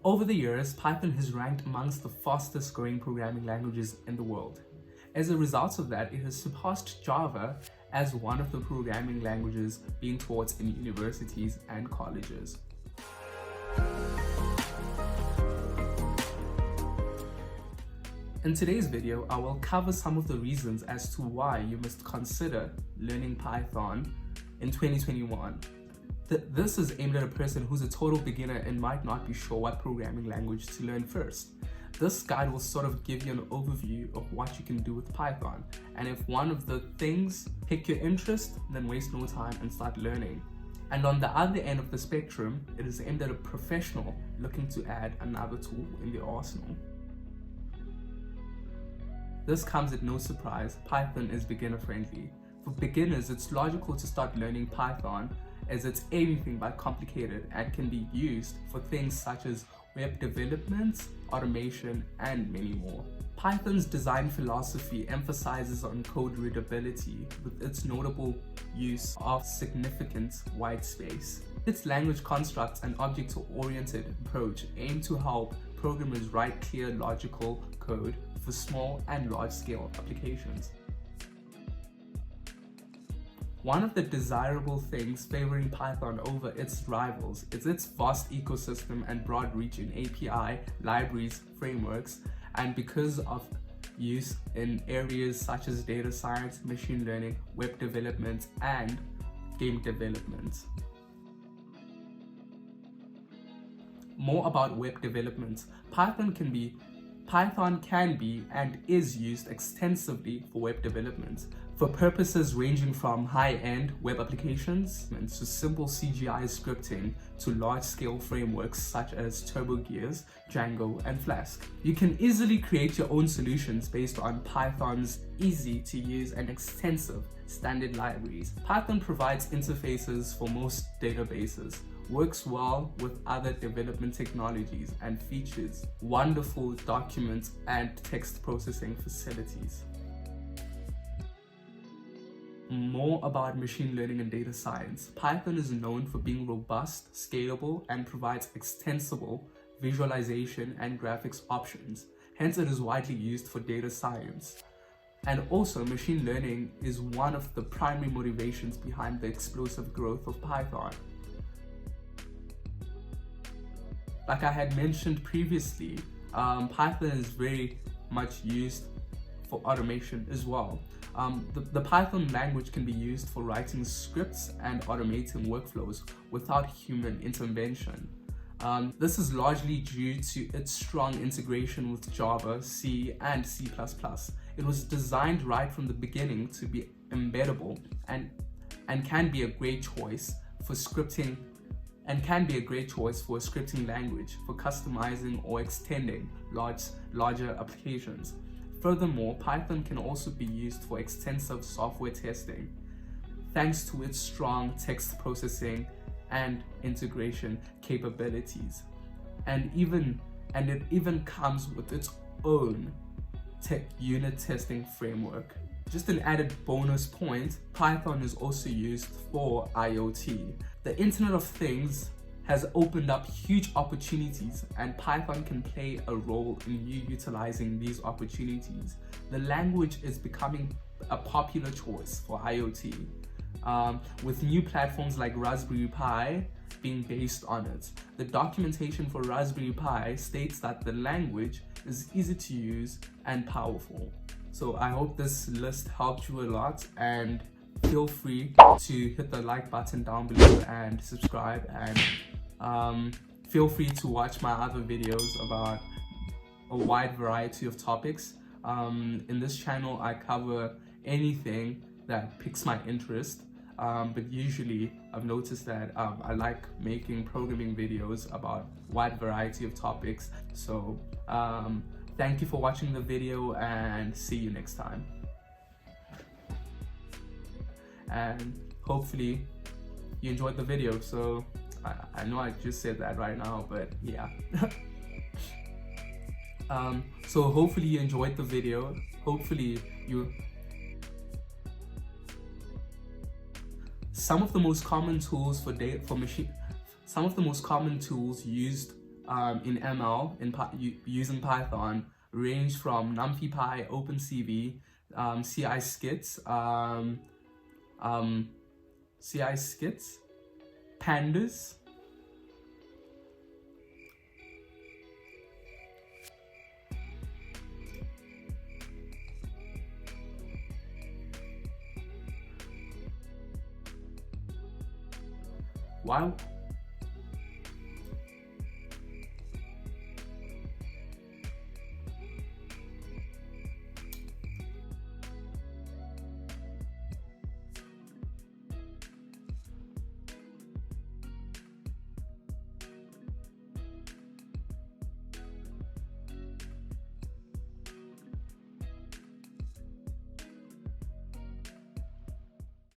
Over the years, Python has ranked amongst the fastest growing programming languages in the world. As a result of that, it has surpassed Java as one of the programming languages being taught in universities and colleges. In today's video, I will cover some of the reasons as to why you must consider learning Python in 2021. This is aimed at a person who's a total beginner and might not be sure what programming language to learn first. This guide will sort of give you an overview of what you can do with Python, and if one of the things pique your interest, then waste no time and start learning. And on the other end of the spectrum, it is aimed at a professional looking to add another tool in the arsenal. This comes at no surprise, Python is beginner friendly. For beginners, it's logical to start learning Python as it's anything but complicated and can be used for things such as web development, automation, and many more. Python's design philosophy emphasizes on code readability with its notable use of significant white space. Its language constructs and object-oriented approach aim to help programmers write clear, logical code for small and large-scale applications. One of the desirable things favoring Python over its rivals is its vast ecosystem and broad reach in API, libraries, frameworks, and because of use in areas such as data science, machine learning, web development, and game development. More about web development. Python can be and is used extensively for web development, for purposes ranging from high-end web applications and to simple CGI scripting to large-scale frameworks such as TurboGears, Django, and Flask. You can easily create your own solutions based on Python's easy-to-use and extensive standard libraries. Python provides interfaces for most databases, works well with other development technologies, and features wonderful document and text processing facilities. More about machine learning and data science. Python is known for being robust, scalable, and provides extensible visualization and graphics options. Hence, it is widely used for data science. And also, machine learning is one of the primary motivations behind the explosive growth of Python. Like I had mentioned previously, Python is very much used for automation as well. The Python language can be used for writing scripts and automating workflows without human intervention. This is largely due to its strong integration with Java, C, and C++. It was designed right from the beginning to be embeddable and can be a great choice for scripting a scripting language for customizing or extending larger applications. Furthermore, Python can also be used for extensive software testing, thanks to its strong text processing and integration capabilities. And it even comes with its own unit testing framework. Just an added bonus point, Python is also used for IoT. The Internet of Things has opened up huge opportunities, and Python can play a role in you utilizing these opportunities. The language is becoming a popular choice for IoT, with new platforms like Raspberry Pi being based on it. The documentation for Raspberry Pi states that the language is easy to use and powerful. So I hope this list helped you a lot, and feel free to hit the like button down below and subscribe, and feel free to watch my other videos about a wide variety of topics. In this channel I cover anything that piques my interest, but usually I've noticed that I like making programming videos about a wide variety of topics. So thank you for watching the video, and see you next time. And hopefully you enjoyed the video. So I know I just said that right now, but yeah. So hopefully you enjoyed the video. Hopefully you... Some of the most common tools used in ML using Python range from NumPy, OpenCV, CI skits, pandas. Why